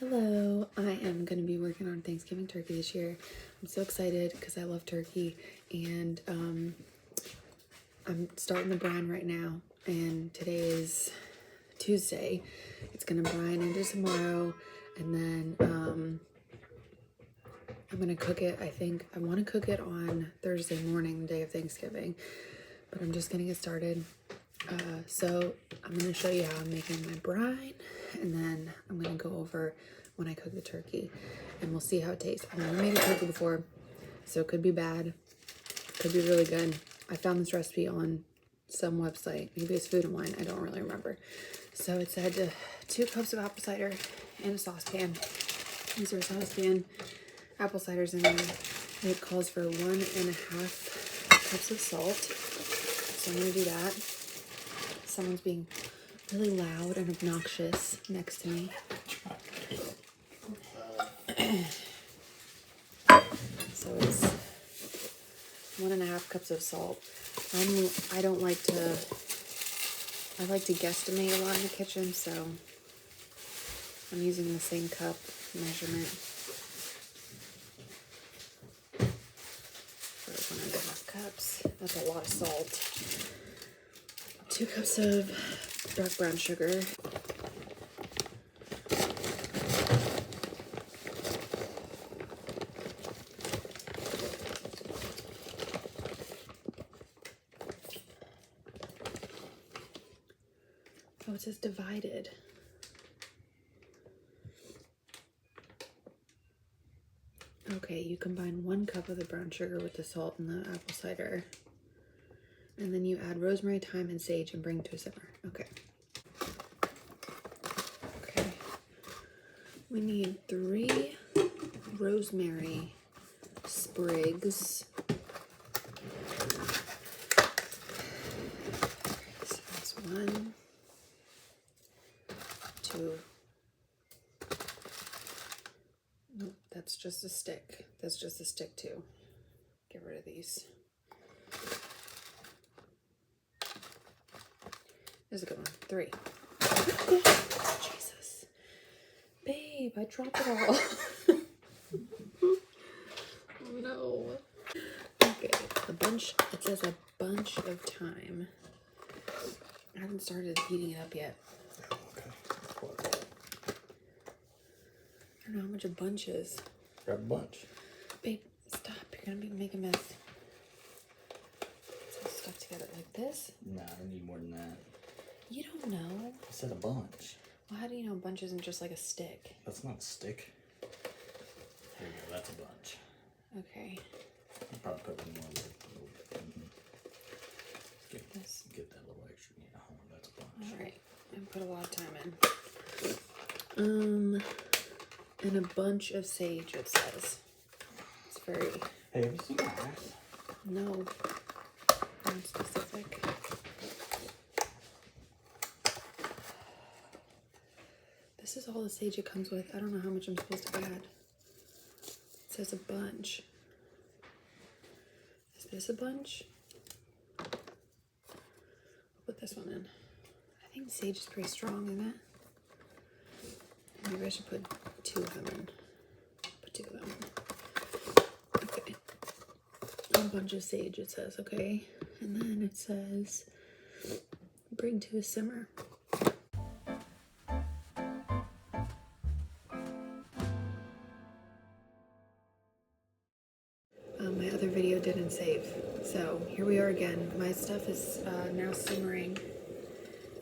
Hello, I am going to be working on Thanksgiving turkey this year. I'm so excited because I love turkey, and I'm starting the brine right now, and today is Tuesday. It's going to brine into tomorrow, and then I'm going to cook it. I want to cook it on Thursday morning, the day of Thanksgiving, but I'm just going to get started. So I'm going to show you how I'm making my brine, and then I'm going to go over when I cook the turkey, and we'll see how it tastes. I've never made a turkey before, so it could be bad, could be really good. I found this recipe on some website, maybe it's Food and Wine, I don't really remember. So it said 2 cups of apple cider in a saucepan. These are saucepan apple ciders in there. It calls for 1.5 cups of salt, so I'm going to do that. Someone's being really loud and obnoxious next to me. So it's 1.5 cups of salt. I like to guesstimate a lot in the kitchen, so I'm using the same cup measurement for 1.5 cups. That's a lot of salt. 2 cups of dark brown sugar. Oh, it says divided. Okay, you combine 1 cup of the brown sugar with the salt and the apple cider. And then you add rosemary, thyme, and sage and bring to a simmer. Okay. Okay. We need 3 rosemary sprigs. So that's 1, 2. Nope, that's just a stick. That's just a stick too. Get rid of these. There's a good one. 3. Jesus. Babe, I dropped it all. Oh no. Okay, it says a bunch of thyme. I haven't started heating it up yet. Okay. I don't know how much a bunch is. Grab a bunch. Babe, stop. You're gonna be making a mess. It's all stuck together like this. Nah, I need more than that. You don't know. I said a bunch. Well, how do you know a bunch isn't just like a stick? That's not a stick. There you go, that's a bunch. Okay. I'll probably put one more Get that little extra. Yeah, that's a bunch. Alright. And put a lot of time in. And a bunch of sage, it says. It's very... Hey, have you seen my ass? No. Not specific. This is all the sage it comes with. I don't know how much I'm supposed to add. It says a bunch. Is this a bunch? I'll put this one in. I think sage is pretty strong, isn't it? Maybe I should put 2 of them in. Put 2 of them in. Okay. A bunch of sage, it says, okay. And then it says, bring to a simmer. My other video didn't save, so here we are again. My stuff is now simmering.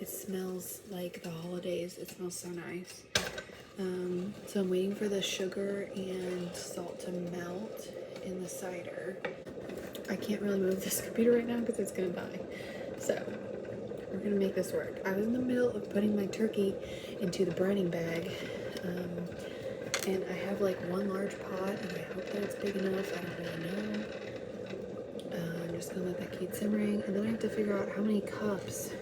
It smells like the holidays. It smells so nice. So I'm waiting for the sugar and salt to melt in the cider. I can't really move this computer right now because it's gonna die. So we're gonna make this work. I was in the middle of putting my turkey into the brining bag. And I have like 1 large pot, and I hope that it's big enough. I don't really know. I'm just gonna let that keep simmering, and then I have to figure out how many cups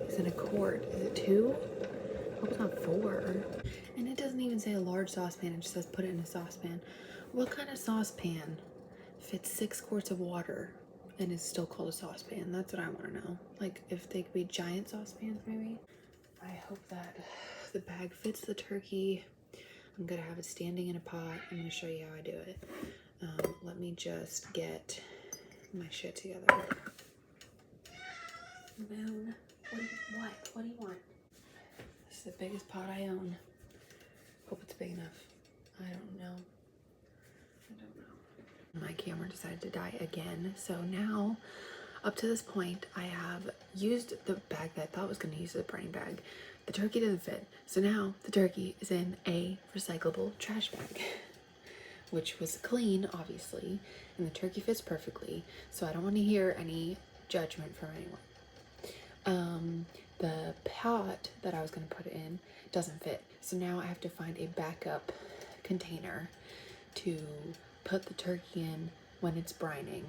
is in a quart. Is it 2? I hope it's not 4. And it doesn't even say a large saucepan, it just says put it in a saucepan. What kind of saucepan fits 6 quarts of water and is still called a saucepan? That's what I want to know. Like, if they could be giant saucepans, maybe? I hope that the bag fits the turkey. I'm gonna have it standing in a pot. I'm gonna show you how I do it. Let me just get my shit together. Moon, what do you want? This is the biggest pot I own. Hope it's big enough. I don't know. My camera decided to die again. So now, up to this point, I have used the bag that I thought was going to use as a brine bag. The turkey didn't fit. So now the turkey is in a recyclable trash bag, which was clean, obviously, and the turkey fits perfectly. So I don't want to hear any judgment from anyone. The pot that I was going to put it in doesn't fit. So now I have to find a backup container to put the turkey in when it's brining.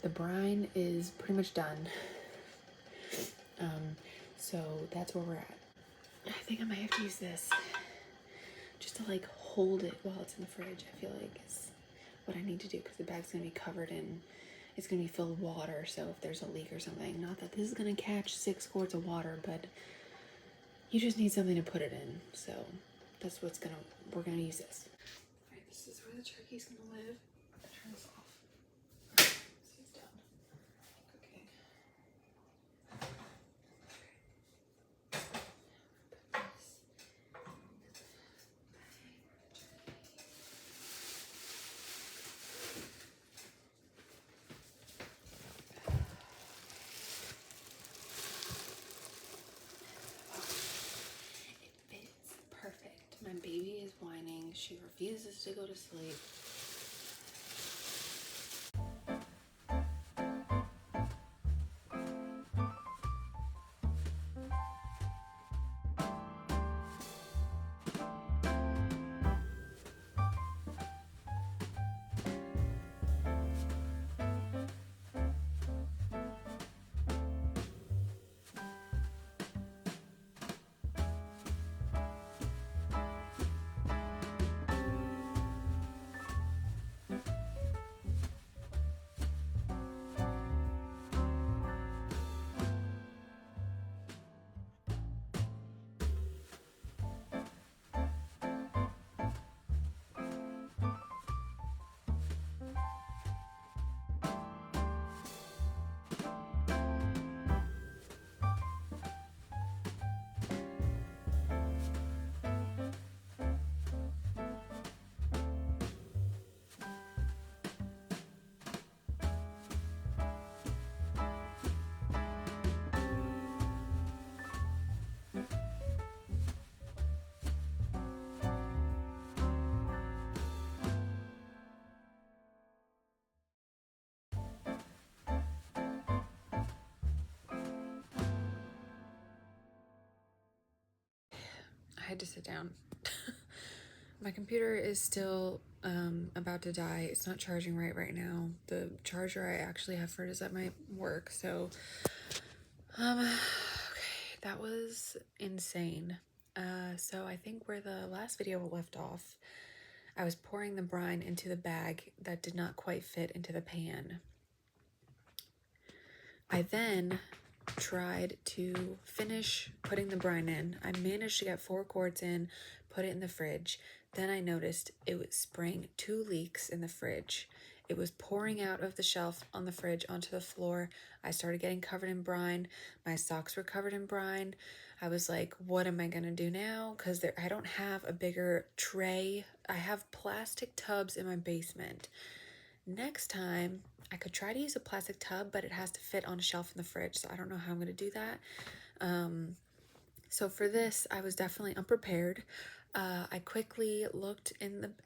The brine is pretty much done. So that's where we're at. I think I might have to use this just to like hold it while it's in the fridge. I feel like is what I need to do, because the bag's gonna be covered in, it's gonna be filled with water. So if there's a leak or something, not that this is gonna catch 6 quarts of water, but you just need something to put it in. So that's what's we're gonna use this. All right, this is where the turkey's gonna live. Turn this off. It's done cooking. Perfect. My baby is whining. She refuses to go to sleep. I had to sit down. My computer is still about to die. It's not charging right now. The charger I actually have for it is at my work. So, okay, that was insane. So I think where the last video left off, I was pouring the brine into the bag that did not quite fit into the pan. I then tried to finish putting the brine in. I managed to get 4 quarts in, put it in the fridge. Then I noticed it was spraying 2 leaks in the fridge. It was pouring out of the shelf on the fridge onto the floor. I started getting covered in brine. My socks were covered in brine. I was like, what am I gonna do now? Because I don't have a bigger tray. I have plastic tubs in my basement. Next time, I could try to use a plastic tub, but it has to fit on a shelf in the fridge, so I don't know how I'm going to do that. So for this, I was definitely unprepared. I quickly looked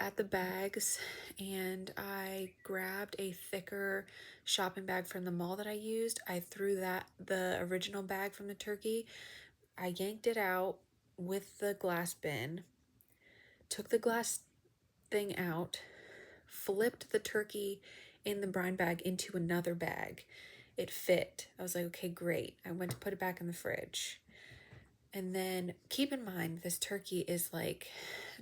at the bags, and I grabbed a thicker shopping bag from the mall that I used. I threw the original bag from the turkey. I yanked it out with the glass bin, took the glass thing out, flipped the turkey in the brine bag into another bag. It fit. I was like, okay, great. I went to put it back in the fridge. And then keep in mind, this turkey is like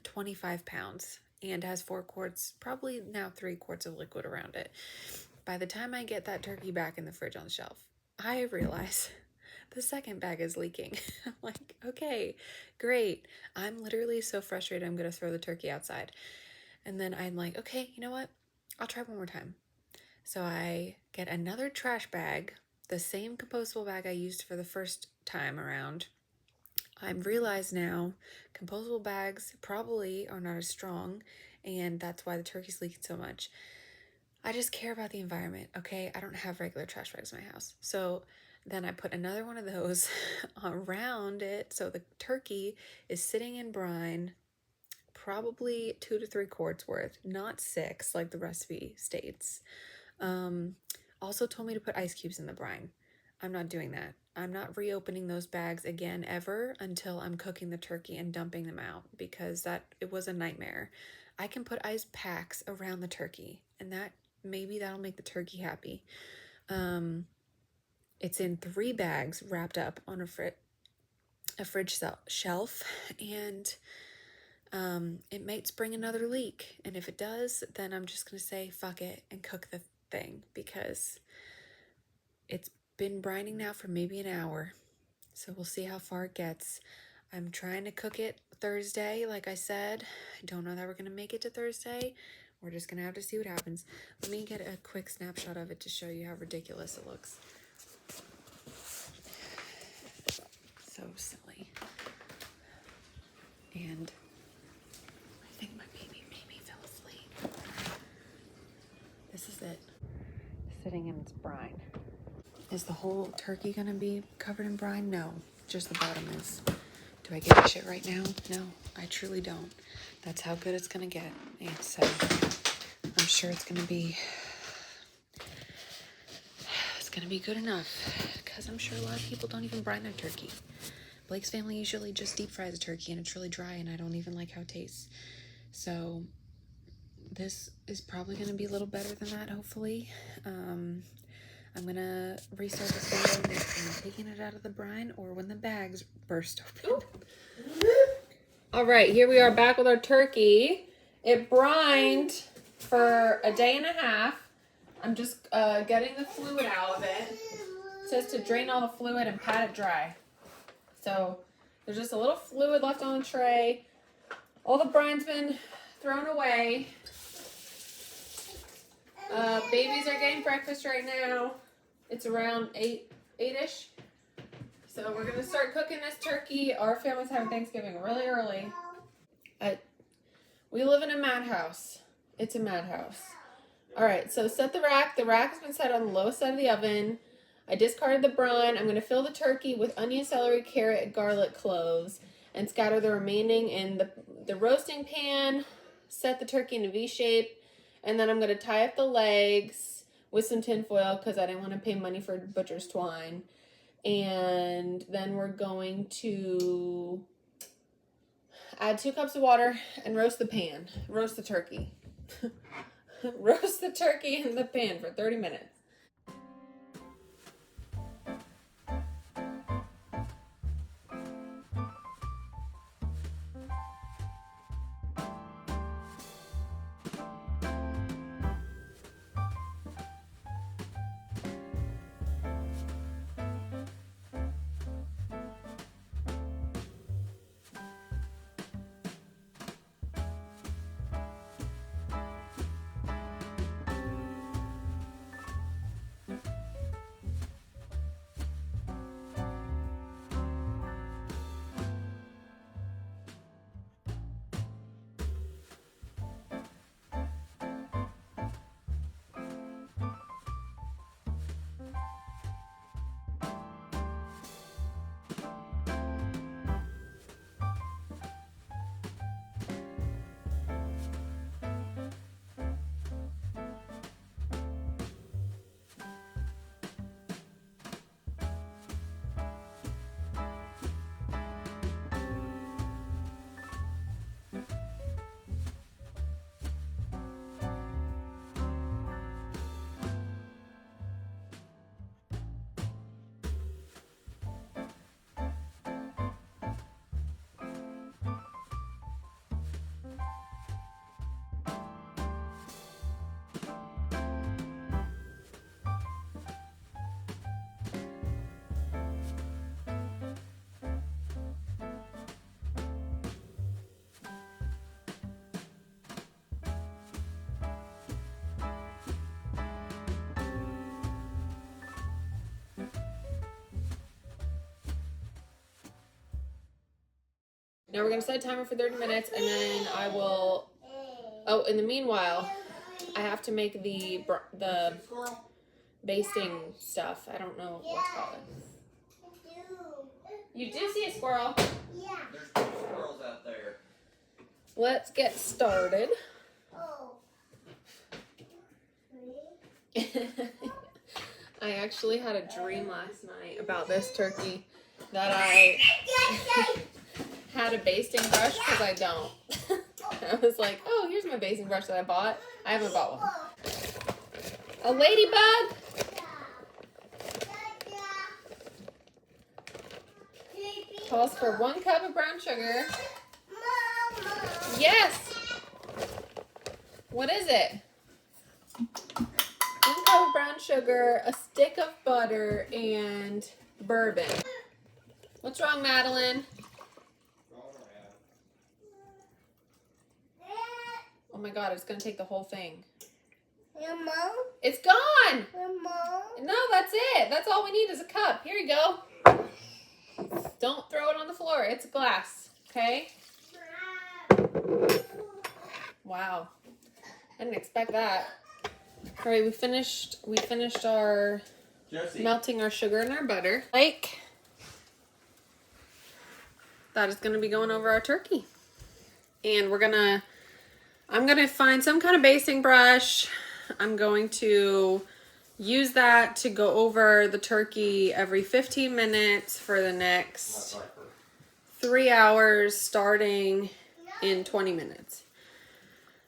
25 pounds and has 4 quarts, probably now 3 quarts of liquid around it. By the time I get that turkey back in the fridge on the shelf, I realize the second bag is leaking. I'm like, okay, great. I'm literally so frustrated. I'm going to throw the turkey outside. And then I'm like, okay, you know what? I'll try one more time. So I get another trash bag, the same compostable bag I used for the first time around. I've realized now compostable bags probably are not as strong, and that's why the turkey's leaking so much. I just care about the environment, okay? I don't have regular trash bags in my house. So then I put another one of those around it so the turkey is sitting in brine, probably 2 to 3 quarts worth, not 6 like the recipe states. Also told me to put ice cubes in the brine. I'm not doing that. I'm not reopening those bags again ever until I'm cooking the turkey and dumping them out, because it was a nightmare. I can put ice packs around the turkey, and maybe that'll make the turkey happy. It's in 3 bags wrapped up on a fridge shelf, and it might spring another leak. And if it does, then I'm just gonna say fuck it and cook the thing, because it's been brining now for maybe an hour. So we'll see how far it gets. I'm trying to cook it Thursday, like I said. I don't know that we're gonna make it to Thursday. We're just gonna have to see what happens. Let me get a quick snapshot of it to show you how ridiculous it looks. So silly. And I think my baby maybe fell asleep. This is it, sitting in its brine. Is the whole turkey gonna be covered in brine? No, just the bottom is. Do I give a shit right now? No, I truly don't. That's how good it's gonna get. And so I'm sure it's gonna be good enough, because I'm sure a lot of people don't even brine their turkey. Blake's family usually just deep fries a turkey and it's really dry, and I don't even like how it tastes. So this is probably gonna be a little better than that, hopefully. I'm gonna restart this video when I'm taking it out of the brine or when the bags burst open. All right, here we are back with our turkey. It brined for a day and a half. I'm just getting the fluid out of it. It says to drain all the fluid and pat it dry. So there's just a little fluid left on the tray. All the brine's been thrown away. Babies are getting breakfast right now. It's around 8-ish. So we're gonna start cooking this turkey. Our family's having Thanksgiving really early. We live in a madhouse. It's a madhouse. All right, so set the rack. The rack has been set on the low side of the oven. I discarded the brine. I'm gonna fill the turkey with onion, celery, carrot, garlic, cloves, and scatter the remaining in the roasting pan. Set the turkey in a V shape, and then I'm gonna tie up the legs with some tin foil because I didn't want to pay money for butcher's twine. And then we're going to add 2 cups of water and roast the turkey. Roast the turkey in the pan for 30 minutes. Now we're gonna set a timer for 30 minutes, and then I will. Oh, in the meanwhile, I have to make the basting stuff. I don't know what's called. You do see a squirrel? Yeah. There's 2 squirrels out there. Let's get started. Oh. I actually had a dream last night about this turkey that I had a basting brush because I don't. I was like, oh, here's my basting brush that I bought. I haven't bought one. A ladybug? Calls for 1 cup of brown sugar. Yes. What is it? 1 cup of brown sugar, a stick of butter, and bourbon. What's wrong, Madeline? Oh my God, it's gonna take the whole thing. Mama? It's gone! Mama? No, that's it. That's all we need is a cup. Here you go. Don't throw it on the floor. It's glass, okay? Wow. I didn't expect that. All right, we finished our melting our sugar and our butter. Like, that is gonna be going over our turkey. And I'm gonna find some kind of basting brush. I'm going to use that to go over the turkey every 15 minutes for the next 3 hours, starting in 20 minutes.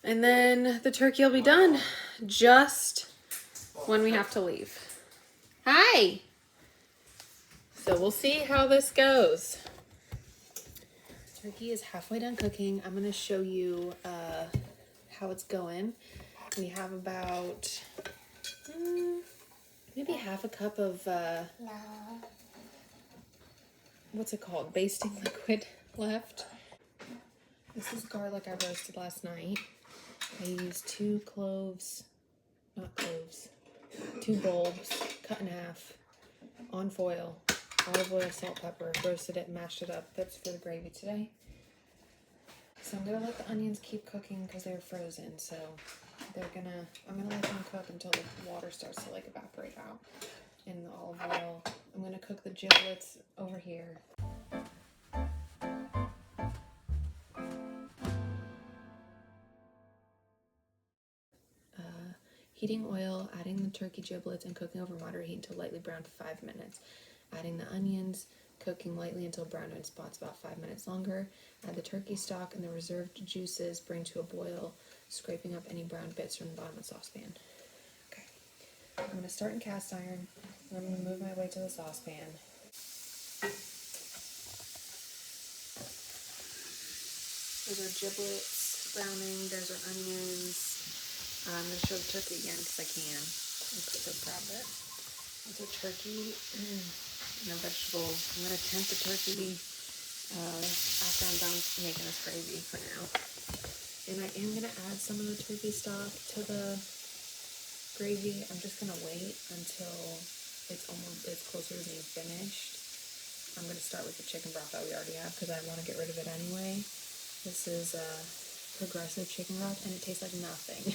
And then the turkey will be done just when we have to leave. Hi! So we'll see how this goes. Turkey is halfway done cooking. I'm gonna show you how it's going. We have about maybe half a cup of what's it called? Basting liquid left. This is garlic I roasted last night. I used 2 cloves, not cloves, 2 bulbs, cut in half, on foil, olive oil, salt, pepper, roasted it, mashed it up. That's for the gravy today. So I'm gonna let the onions keep cooking because they're frozen. So I'm gonna let them cook until the water starts to like evaporate out in the olive oil. I'm gonna cook the giblets over here. Heating oil, adding the turkey giblets, and cooking over moderate heat until lightly brown for 5 minutes. Adding the onions, cooking lightly until brown in spots about 5 minutes longer. Add the turkey stock and the reserved juices, bring to a boil, scraping up any brown bits from the bottom of the saucepan. Okay, I'm going to start in cast iron, and I'm going to move my way to the saucepan. There's our giblets browning, there's our onions. I'm going to show the turkey again because I can. Let's just grab it. There's a turkey and the vegetables. I'm going to tempt the turkey after I'm done making this gravy for now. And I am going to add some of the turkey stock to the gravy. I'm just going to wait until it's closer to being finished. I'm going to start with the chicken broth that we already have because I want to get rid of it anyway. This is progressive chicken broth and it tastes like nothing.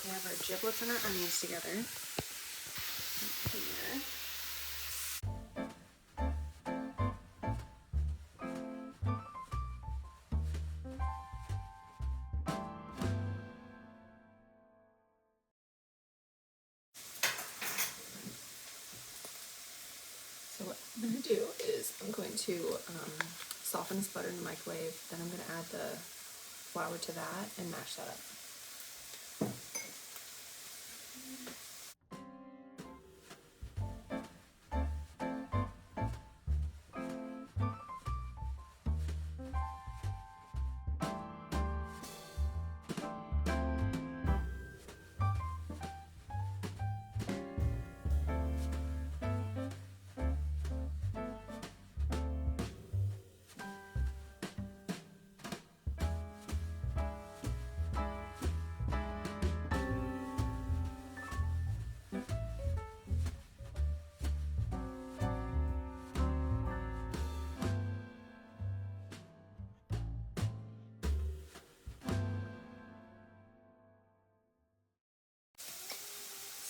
We have our giblets and our onions together. Here. So what I'm going to do is I'm going to soften this butter in the microwave. Then I'm going to add the flour to that and mash that up.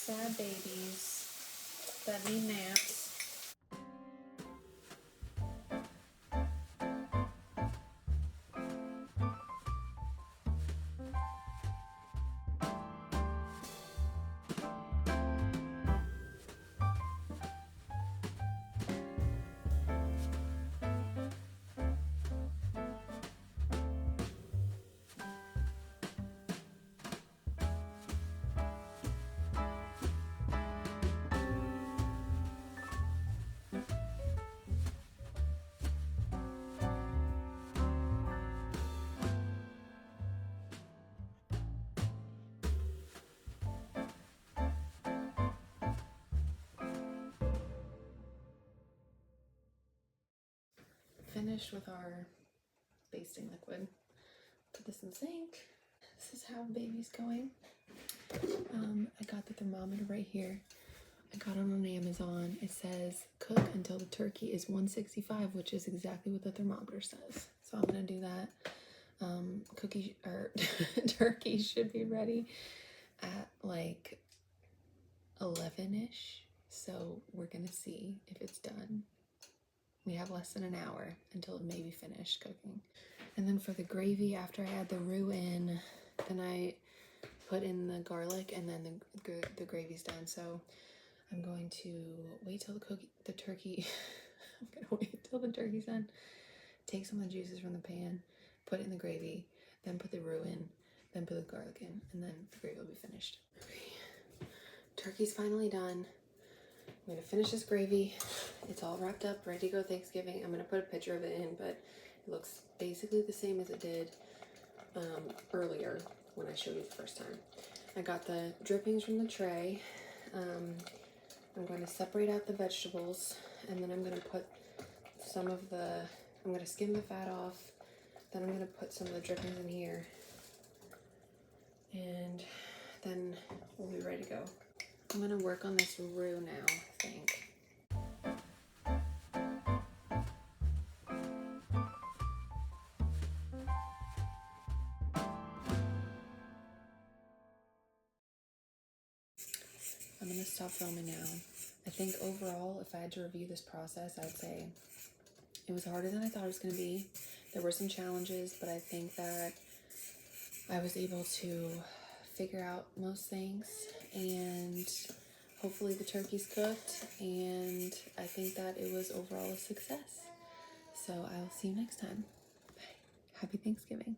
sad babies that need naps. Finished with our basting liquid. Put this in the sink. This is how baby's going. I got the thermometer right here. I got it on Amazon. It says cook until the turkey is 165, which is exactly what the thermometer says. So I'm gonna do that. Turkey should be ready at like 11ish. So we're gonna see if it's done. We have less than an hour until it may be finished cooking. And then for the gravy, after I add the roux in, then I put in the garlic, and then the gravy's done. So I'm going to wait till the turkey. I'm gonna wait till the turkey's done. Take some of the juices from the pan, put it in the gravy, then put the roux in, then put the garlic in, and then the gravy will be finished. Okay. Turkey's finally done. I'm gonna finish this gravy. It's all wrapped up, ready to go Thanksgiving. I'm gonna put a picture of it in, but it looks basically the same as it did earlier when I showed you the first time. I got the drippings from the tray. I'm going to separate out the vegetables, and then I'm going to put I'm going to skim the fat off. Then I'm going to put some of the drippings in here, and then we'll be ready to go. I'm going to work on this roux now, I think. I'm going to stop filming now. I think overall, if I had to review this process, I'd say it was harder than I thought it was going to be. There were some challenges, but I think that I was able to figure out most things, and hopefully the turkey's cooked, and I think that it was overall a success. So I'll see you next time. Bye. Happy Thanksgiving.